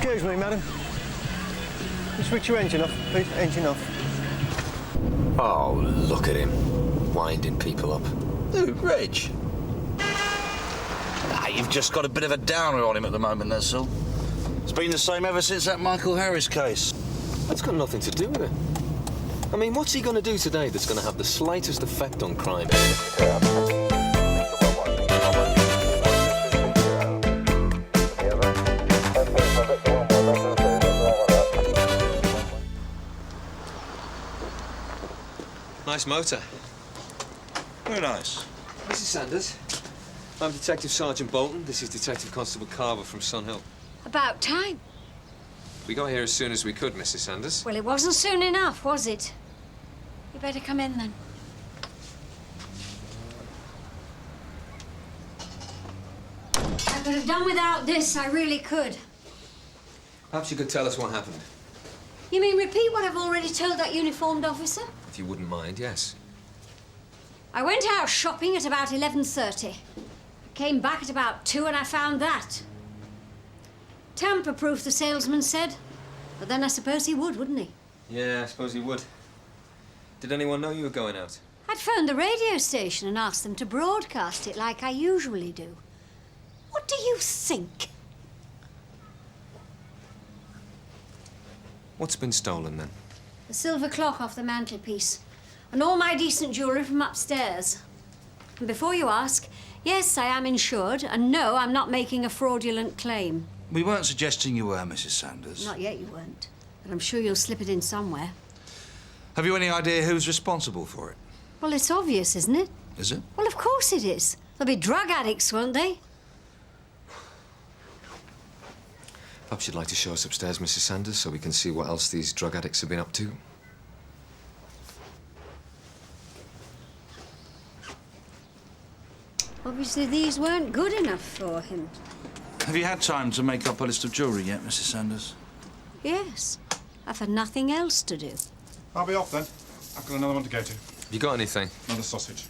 Excuse me, madam. You switch your engine off, please. Engine off. Oh, look at him. Winding people up. Who, Reg? You've just got a bit of a downer on him at the moment, that's all. It's been the same ever since that Michael Harris case. That's got nothing to do with it. I mean, what's he going to do today that's going to have the slightest effect on crime? Nice motor. Very nice. Mrs. Sanders, I'm Detective Sergeant Boulton. This is Detective Constable Carver from Sunhill. About time. We got here as soon as we could, Mrs. Sanders. Well, it wasn't soon enough, was it? You better come in, then. I could have done without this, I really could. Perhaps you could tell us what happened. You mean repeat what I've already told that uniformed officer? If you wouldn't mind, yes. I went out shopping at about 11:30. I came back at about 2 and I found that. Tamper-proof, the salesman said. But then I suppose he would, wouldn't he? Yeah, I suppose he would. Did anyone know you were going out? I'd phoned the radio station and asked them to broadcast it like I usually do. What do you think? What's been stolen, then? The silver clock off the mantelpiece. And all my decent jewellery from upstairs. And before you ask, yes, I am insured, and no, I'm not making a fraudulent claim. We weren't suggesting you were, Mrs. Sanders. Not yet you weren't. But I'm sure you'll slip it in somewhere. Have you any idea who's responsible for it? Well, it's obvious, isn't it? Is it? Well, of course it is. There'll be drug addicts, won't they? Perhaps you'd like to show us upstairs, Mrs. Sanders, so we can see what else these drug addicts have been up to. Obviously, these weren't good enough for him. Have you had time to make up a list of jewellery yet, Mrs. Sanders? Yes. I've had nothing else to do. I'll be off then. I've got another one to go to. You got anything? Another sausage.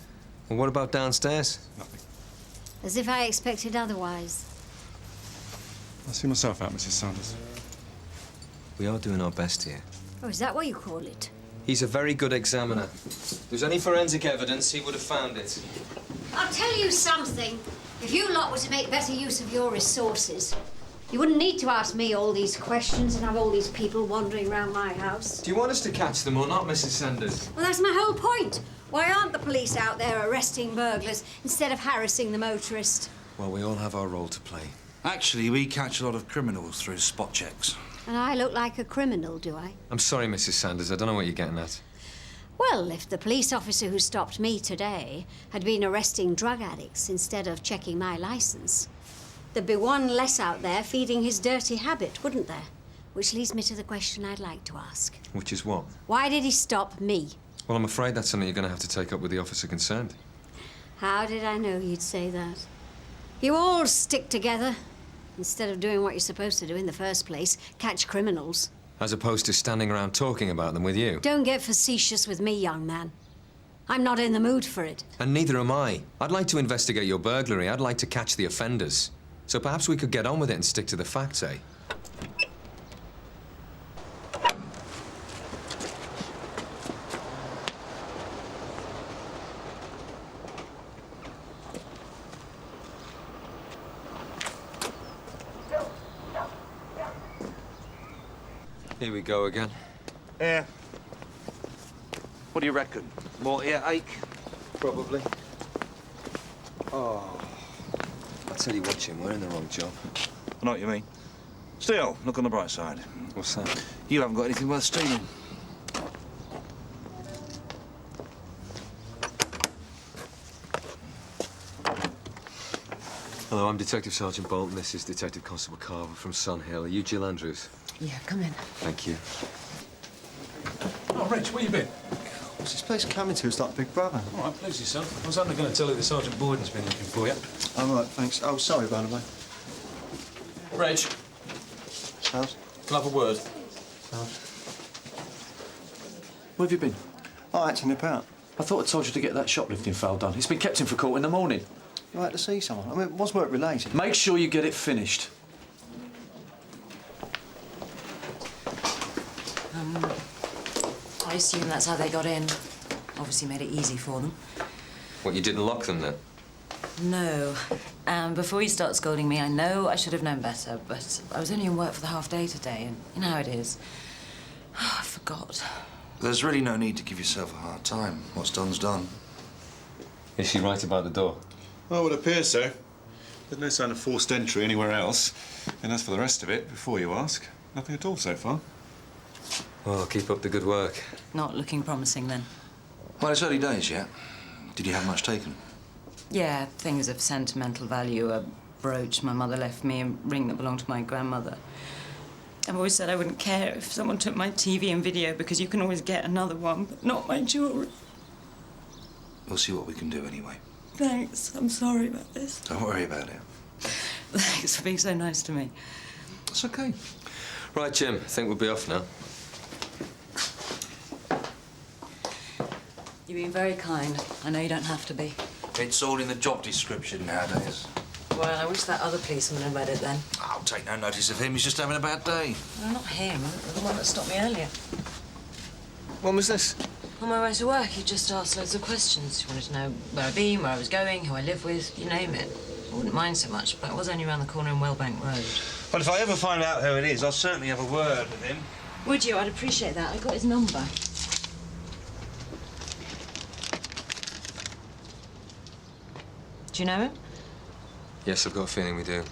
Well, what about downstairs? Nothing. As if I expected otherwise. I'll see myself out, Mrs. Sanders. We are doing our best here. Oh, is that what you call it? He's a very good examiner. If there's any forensic evidence, he would have found it. I'll tell you something. If you lot were to make better use of your resources, you wouldn't need to ask me all these questions and have all these people wandering around my house. Do you want us to catch them or not, Mrs. Sanders? Well, that's my whole point. Why aren't the police out there arresting burglars instead of harassing the motorist? Well, we all have our role to play. Actually, we catch a lot of criminals through spot checks. And I look like a criminal, do I? I'm sorry, Mrs. Sanders. I don't know what you're getting at. Well, if the police officer who stopped me today had been arresting drug addicts instead of checking my licence, there'd be one less out there feeding his dirty habit, wouldn't there? Which leads me to the question I'd like to ask. Which is what? Why did he stop me? Well, I'm afraid that's something you're going to have to take up with the officer concerned. How did I know you'd say that? You all stick together instead of doing what you're supposed to do in the first place, catch criminals. As opposed to standing around talking about them with you. Don't get facetious with me, young man. I'm not in the mood for it. And neither am I. I'd like to investigate your burglary. I'd like to catch the offenders. So perhaps we could get on with it and stick to the facts, eh? Here we go again. Yeah. What do you reckon? More earache? Probably. Oh. I'll tell you what, Jim, we're in the wrong job. I know what you mean. Still, look on the bright side. What's that? You haven't got anything worth stealing. Hello, I'm Detective Sergeant Boulton. This is Detective Constable Carver from Sunhill. Are you Jill Andrews? Yeah, come in. Thank you. Oh, Rich, where you been? What's this place coming to? It's like Big Brother. All right, please yourself. I was only going to tell you that Sergeant Boyden's been looking for you. All right, thanks. Oh, sorry, by the way. Reg, House? can I have a word? Where have you been? I had to nip out. I thought I told you to get that shoplifting file done. It's been kept in for court in the morning. You had to see someone. I mean, it was work related. Make sure you get it finished. assume that's how they got in. Obviously made it easy for them. What, you didn't lock them then? No. Before you start scolding me, I know I should have known better, but I was only in work for the half day today, and you know how it is. Oh, I forgot. There's really no need to give yourself a hard time. What's done's done. Is she right about the door? Well, it would appear so. There's no sign of forced entry anywhere else. And as for the rest of it, before you ask, nothing at all so far. Well, keep up the good work. Not looking promising, then. Well, it's early days yet. Did you have much taken? Yeah, things of sentimental value. A brooch my mother left me, a ring that belonged to my grandmother. I've always said I wouldn't care if someone took my TV and video because you can always get another one, but not my jewellery. We'll see what we can do anyway. Thanks. I'm sorry about this. Don't worry about it. Thanks for being so nice to me. It's okay. Right, Jim, I think we'll be off now. You've been very kind. I know you don't have to be. It's all in the job description nowadays. Well, I wish that other policeman had read it then. I'll take no notice of him. He's just having a bad day. Well, not him. The one that stopped me earlier. When was this? On my way to work, he just asked loads of questions. He wanted to know where I'd been, where I was going, who I live with, you name it. I wouldn't mind so much, but I was only around the corner in Wellbank Road. Well, if I ever find out who it is, I'll certainly have a word with him. Would you? I'd appreciate that. I got his number. Do you know him? Yes, I've got a feeling we do.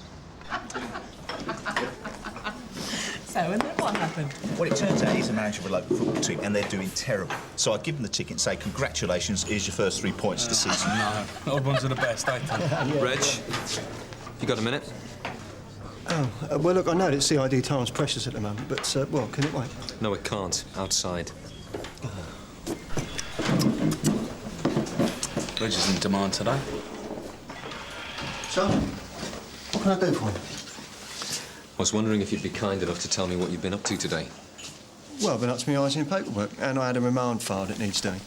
So, and then what happened? Well, it turns out he's a manager of a local football team and they're doing terrible. So I'd give him the ticket and say, congratulations, here's your first 3 points of the season. No, odd ones are the best, I think. Reg, you got a minute? Oh, well, look, I know that CID time's precious at the moment, but, well, can it wait? No, it can't. Outside. Reg is in demand today. So, what can I do for you? I was wondering if you'd be kind enough to tell me what you've been up to today. Well, I've been up to my eyes in paperwork, and I had a remand file that needs doing.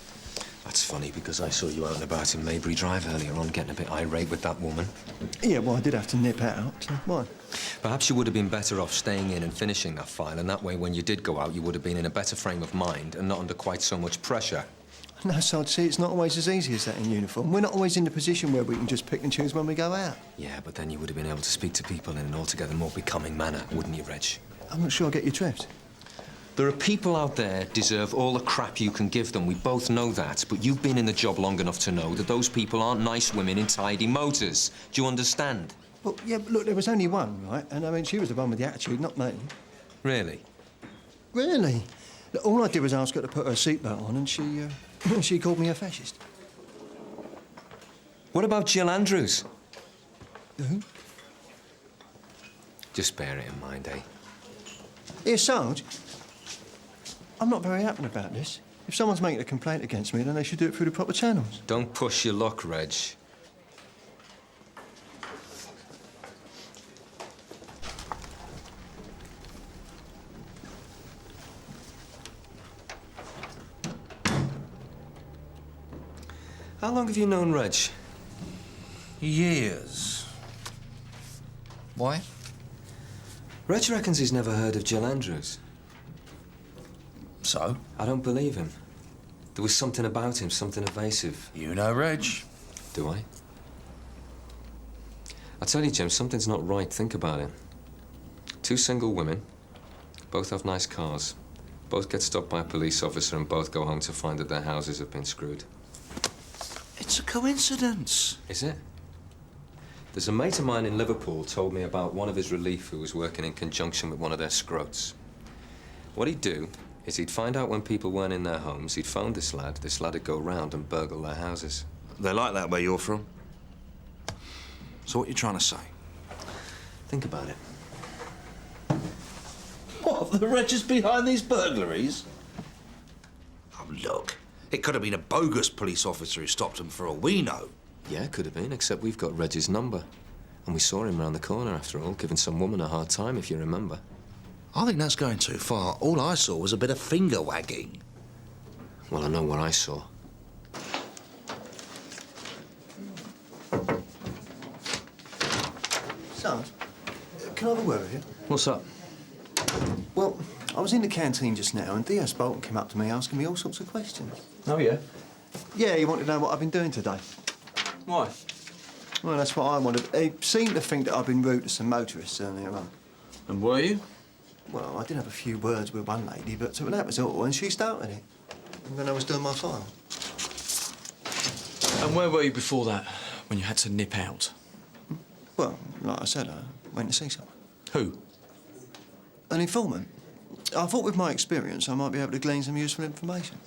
That's funny, because I saw you out and about in Maybury Drive earlier on, getting a bit irate with that woman. Yeah, well, I did have to nip out, so why? Perhaps you would have been better off staying in and finishing that file, and that way, when you did go out, you would have been in a better frame of mind and not under quite so much pressure. No, so I'd see it's not always as easy as that in uniform. We're not always in the position where we can just pick and choose when we go out. Yeah, but then you would have been able to speak to people in an altogether more becoming manner, wouldn't you, Reg? I'm not sure I get your drift. There are people out there deserve all the crap you can give them. We both know that, but you've been in the job long enough to know that those people aren't nice women in tidy motors. Do you understand? Well, yeah, but look, there was only one, right? And I mean, she was the one with the attitude, not me. Really? Really? Look, all I did was ask her to put her seatbelt on, and she called me a fascist. What about Jill Andrews? Who? Just bear it in mind, eh? Here, Sarge. I'm not very happy about this. If someone's making a complaint against me, then they should do it through the proper channels. Don't push your luck, Reg. How long have you known Reg? Years. Why? Reg reckons he's never heard of Jill Andrews. So? I don't believe him. There was something about him, something evasive. You know Reg. Do I? I tell you, Jim, something's not right. Think about it. Two single women, both have nice cars, both get stopped by a police officer and both go home to find that their houses have been screwed. It's a coincidence. Is it? There's a mate of mine in Liverpool told me about one of his relief who was working in conjunction with one of their scroats. What he'd do is he'd find out when people weren't in their homes, he'd phone this lad would go round and burgle their houses. They like that where you're from. So what are you trying to say? Think about it. What, the Reg is behind these burglaries? Oh, look. It could have been a bogus police officer who stopped them for all we know. Yeah, could have been, except we've got Reg's number. And we saw him round the corner, after all, giving some woman a hard time, if you remember. I think that's going too far. All I saw was a bit of finger wagging. Well, I know what I saw. Sarge, can I have a word with you? What's up? Well, I was in the canteen just now and DS Boulton came up to me asking me all sorts of questions. Oh, yeah? Yeah, he wanted to know what I've been doing today. Why? Well, that's what I wanted. He seemed to think that I've been rude to some motorists earlier on. And were you? Well, I did have a few words with one lady, but that was all, and she started it. And then I was doing my file. And where were you before that, when you had to nip out? Well, like I said, I went to see someone. Who? An informant. I thought with my experience I might be able to glean some useful information.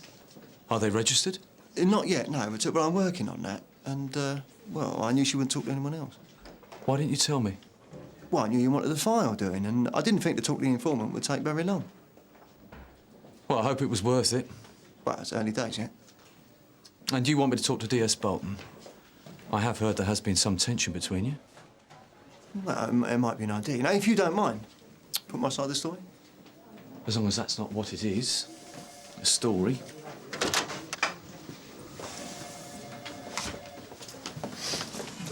Are they registered? Not yet, no, but I'm working on that. And, well, I knew she wouldn't talk to anyone else. Why didn't you tell me? Well, I knew you wanted the file doing, and I didn't think to talk to the informant would take very long. Well, I hope it was worth it. Well, it's early days yet. And you want me to talk to DS Boulton? I have heard there has been some tension between you. Well, it might be an idea. Now, if you don't mind, put my side of the story. As long as that's not what it is. A story.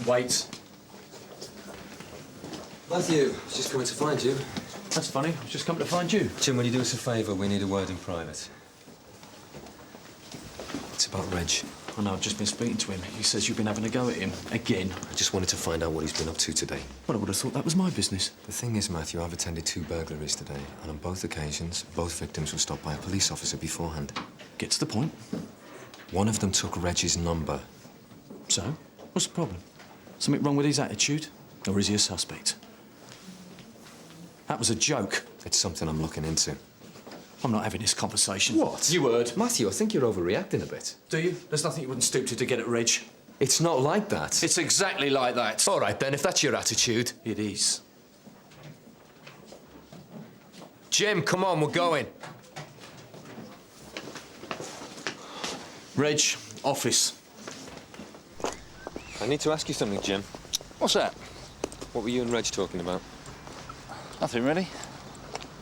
Wait. Matthew, I was just coming to find you. That's funny. I was just coming to find you. Jim, will you do us a favour? We need a word in private. It's about Reg. I know, I've just been speaking to him. He says you've been having a go at him. Again. I just wanted to find out what he's been up to today. Well, I would have thought that was my business. The thing is, Matthew, I've attended 2 burglaries today, and on both occasions, both victims were stopped by a police officer beforehand. Get to the point. One of them took Reg's number. So? What's the problem? Something wrong with his attitude? Or is he a suspect? That was a joke. It's something I'm looking into. I'm not having this conversation. What? You heard. Matthew, I think you're overreacting a bit. Do you? There's nothing you wouldn't stoop to get at Reg. It's not like that. It's exactly like that. All right, then, if that's your attitude. It is. Jim, come on, we're going. Reg, office. I need to ask you something, Jim. What's that? What were you and Reg talking about? Nothing really.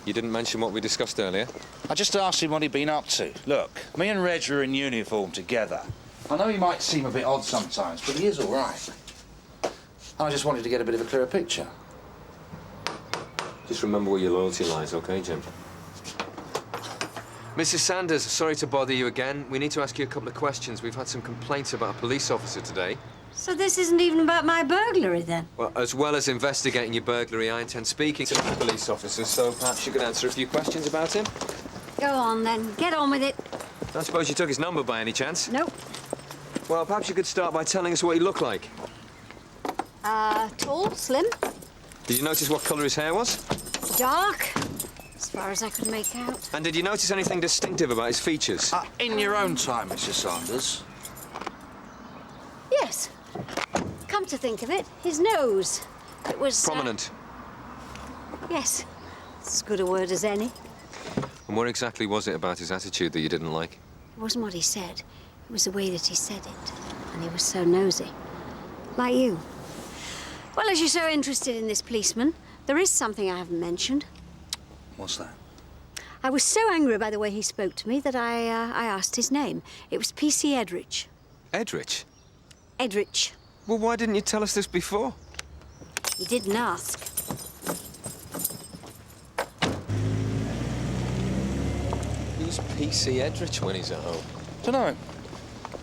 You didn't mention what we discussed earlier. I just asked him what he'd been up to. Look, me and Reg are in uniform together. I know he might seem a bit odd sometimes, but he is all right. And I just wanted to get a bit of a clearer picture. Just remember where your loyalty lies, OK, Jim? Mrs. Sanders, sorry to bother you again. We need to ask you a couple of questions. We've had some complaints about a police officer today. So this isn't even about my burglary, then? Well, as well as investigating your burglary, I intend speaking to the police officer, so perhaps you could answer a few questions about him. Go on, then. Get on with it. Don't suppose you took his number by any chance? Nope. Well, perhaps you could start by telling us what he looked like. Tall, slim, Did you notice what colour his hair was? dark, as far as I could make out. And did you notice anything distinctive about his features? In your own time, Mr. Sanders. Yes. Come to think of it, his nose. It was... Prominent. Yes. It's as good a word as any. And what exactly was it about his attitude that you didn't like? It wasn't what he said. It was the way that he said it. And he was so nosy. Like you. Well, as you're so interested in this policeman, there is something I haven't mentioned. What's that? I was so angry by the way he spoke to me that I asked his name. It was PC Edrich. Edrich? Edrich. Well, why didn't you tell us this before? He didn't ask. Who's PC Edrich when he's at home? Dunno.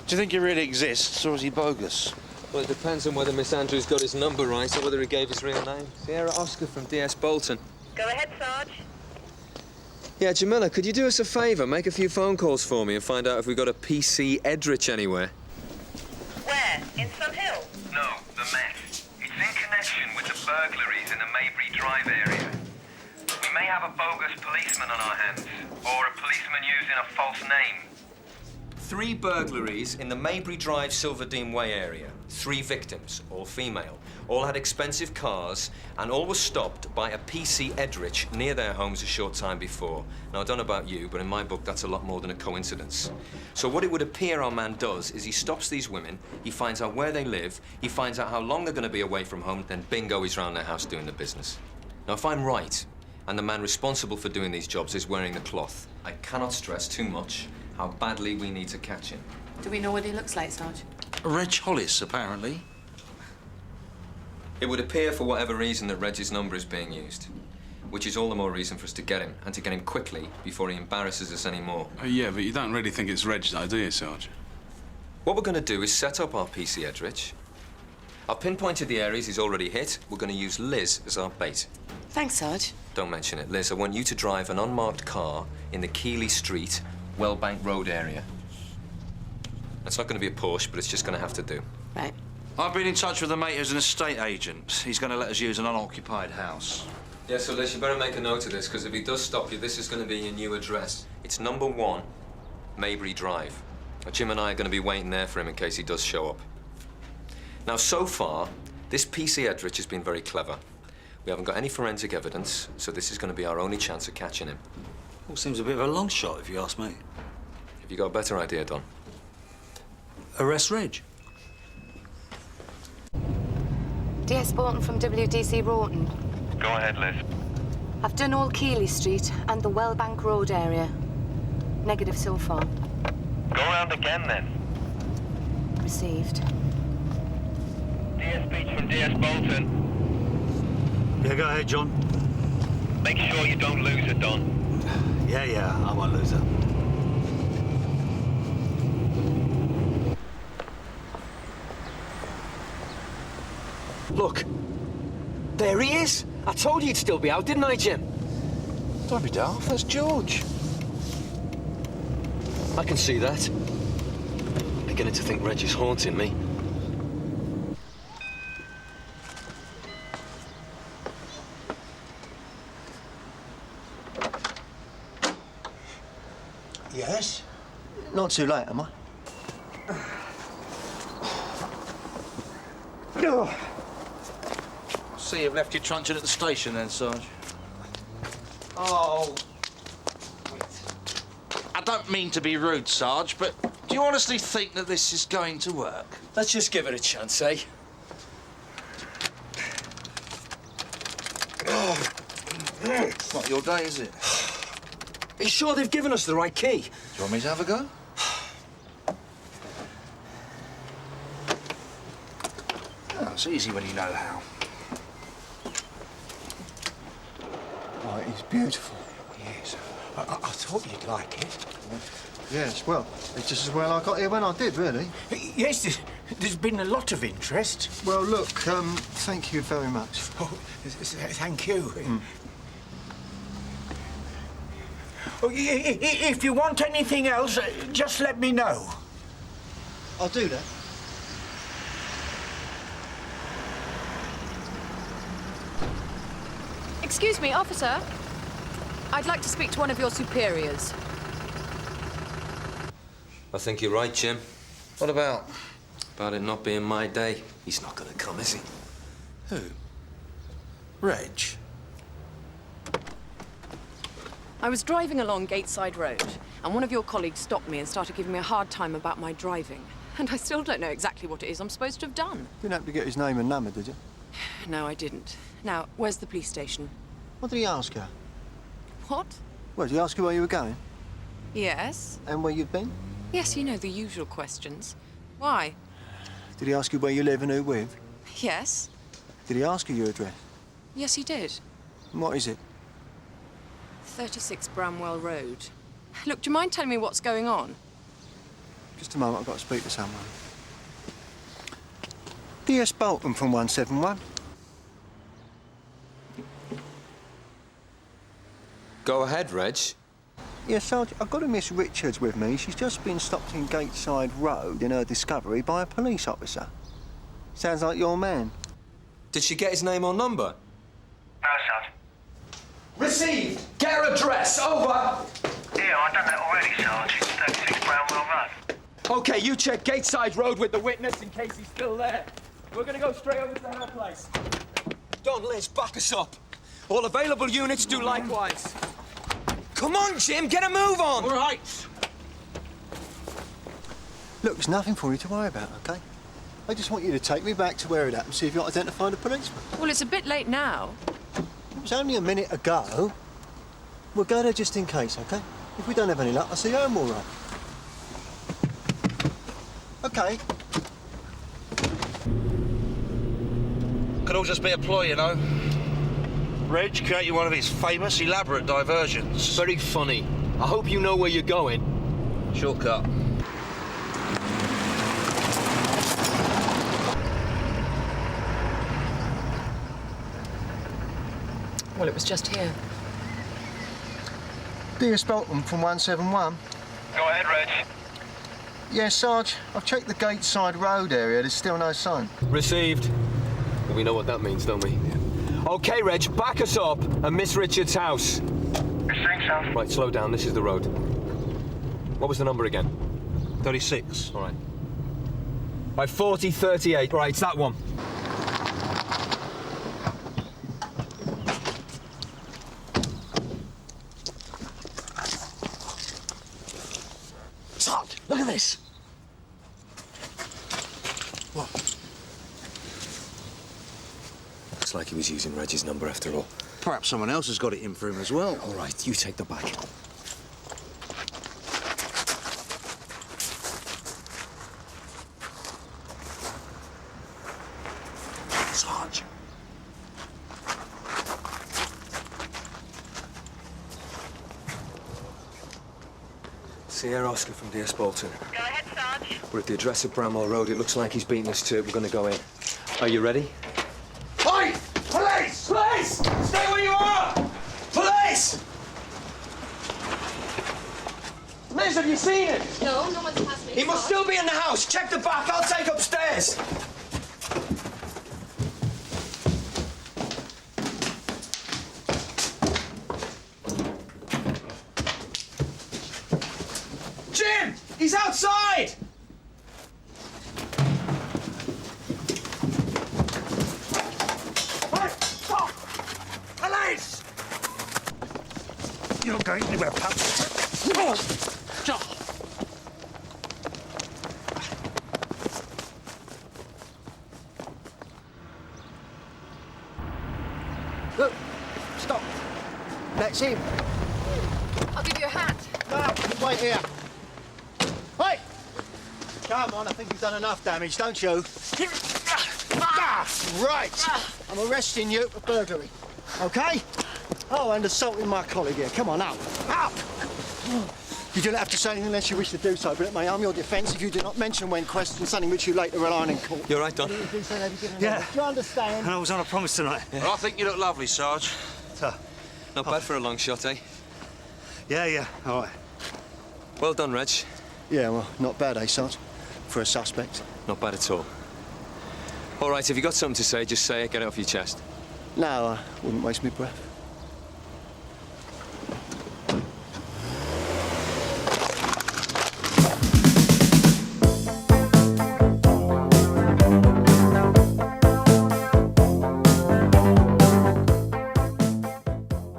Do you think he really exists, or is he bogus? Well, it depends on whether Miss Andrews got his number right or whether he gave his real name. Sierra Oscar from DS Boulton. Go ahead, Sarge. Yeah, Jamila, could you do us a favour? Make a few phone calls for me and find out if we got a PC Edrich anywhere. Where? In Sun Hill? No, the Met. It's in connection with the burglaries in the Maybury Drive area. We may have a bogus policeman on our hands, or a policeman using a false name. 3 burglaries in the Maybury Drive Silverdean Way area. 3 victims, all female. All had expensive cars, and all were stopped by a PC Edrich near their homes a short time before. Now, I don't know about you, but in my book, that's a lot more than a coincidence. So what it would appear our man does is he stops these women, he finds out where they live, he finds out how long they're going to be away from home, then bingo, he's round their house doing the business. Now, if I'm right, and the man responsible for doing these jobs is wearing the cloth, I cannot stress too much how badly we need to catch him. Do we know what he looks like, Sarge? Reg Hollis, apparently. It would appear, for whatever reason, that Reg's number is being used. which is all the more reason for us to get him, and to get him quickly before he embarrasses us any more. Yeah, but you don't really think it's Reg, though, do you, Sarge? What we're going to do is set up our PC Edrich. I've pinpointed the areas he's already hit. We're going to use Liz as our bait. Thanks, Sarge. Don't mention it. Liz, I want you to drive an unmarked car in the Keeley Street, Wellbank Road area. It's not going to be a Porsche, but it's just going to have to do. Right. I've been in touch with a mate who's an estate agent. He's going to let us use an unoccupied house. Yeah, so Liz, you better make a note of this, because if he does stop you, this is going to be your new address. It's number 1, Maybury Drive. Now, Jim and I are going to be waiting there for him in case he does show up. Now, so far, this PC Edrich has been very clever. We haven't got any forensic evidence, so this is going to be our only chance of catching him. Well, seems a bit of a long shot, if you ask me. Have you got a better idea, Don? Arrest Reg. DS Boulton from WDC Rawton. Go ahead, Liz. I've done all Keeley Street and the Wellbank Road area. Negative so far. Go around again, then. Received. DS Beech from DS Boulton. Yeah, go ahead, John. Make sure you don't lose her, Don. Yeah, I won't lose her. Look, there he is. I told you he'd still be out, didn't I, Jim? Don't be daft, that's George. I can see that. Beginning to think Reg is haunting me. Yes? Not too late, am I? See, you've left your truncheon at the station then, Sarge. Oh. I don't mean to be rude, Sarge, but do you honestly think that this is going to work? Let's just give it a chance, eh? It's not your day, is it? Are you sure they've given us the right key? Do you want me to have a go? Oh, it's easy when you know how. Oh, it's beautiful. Yes. I thought you'd like it. Yes, well, it's just as well I got here when I did, really. Yes, there's been a lot of interest. Well, look, thank you very much. Oh, thank you. Mm. Oh, if you want anything else, just let me know. I'll do that. Excuse me, officer. I'd like to speak to one of your superiors. I think you're right, Jim. What about? About it not being my day. He's not going to come, is he? Who? Reg? I was driving along Gateside Road, and one of your colleagues stopped me and started giving me a hard time about my driving. And I still don't know exactly what it is I'm supposed to have done. Didn't happen to get his name and number, did you? No, I didn't. Now, where's the police station? What did he ask her? What? Well, did he ask you where you were going? Yes. And where you'd been? Yes, you know the usual questions. Why? Did he ask you where you live and who with? Yes. Did he ask you your address? Yes, he did. And what is it? 36 Bramwell Road. Look, do you mind telling me what's going on? Just a moment, I've got to speak to someone. DS Boulton from 171. Go ahead, Reg. Yes, Sarge, I've got a Miss Richards with me. She's just been stopped in Gateside Road in her discovery by a police officer. Sounds like your man. Did she get his name or number? No, Sarge. Received! Get her address, over! Yeah, I've done that already, Sarge. It's 36 Brownlow Road. OK, you check Gateside Road with the witness in case he's still there. We're going to go straight over to her place. Don, Liz, back us up. All available units do likewise. Come on, Jim, get a move on! All right. Look, there's nothing for you to worry about, OK? I just want you to take me back to where it happened, see if you identified a policeman. Well, it's a bit late now. It was only a minute ago. We'll go there just in case, OK? If we don't have any luck, I'll see you home all right. OK. Could all just be a ploy, you know. Reg created one of his famous elaborate diversions. Very funny. I hope you know where you're going. Shortcut. Well, it was just here. DS Boulton from 171. Go ahead, Reg. Yeah, Sarge, I've checked the Gateside Road area. There's still no sign. Received. Well, we know what that means, don't we? Yeah. OK, Reg, back us up at Miss Richards' house. Received, sir. Right, slow down. This is the road. What was the number again? 36. All right. By 4038. Right, it's that one. Sarge, look at this. What? Looks like he was using Reg's number after all. Perhaps someone else has got it in for him as well. All right, you take the back. Sarge. Sierra Oscar from DS Boulton. Go ahead, Sarge. We're at the address of Brownlow Road. It looks like he's beaten us to it. We're going to go in. Are you ready? Oi! Police! Police! Stay where you are! Police! Liz, have you seen him? No, no one's passed me. He must still be in the house. Check the back. I'll take upstairs. Jim! He's outside! Hey, stop! Police! You're not going anywhere, pal. Stop! Look, stop. That's him. I'll give you a hand. No, wait here. Hey! Come on, I think you've done enough damage, don't you? Right. I'm arresting you for burglary. OK? Oh, and assaulting my colleague here. Come on, up. Up! You don't have to say anything unless you wish to do so, but it may harm your defence if you do not mention when questioned something which you later rely on in court. You all right, Don? Yeah. Do you understand? And I was on a promise tonight. Well, I think you look lovely, Sarge. Not bad for a long shot, eh? Yeah, all right. Well done, Reg. Yeah, well, not bad, eh, Sarge? For a suspect. Not bad at all. All right, if you got something to say, just say it. Get it off your chest. No, I wouldn't waste my breath.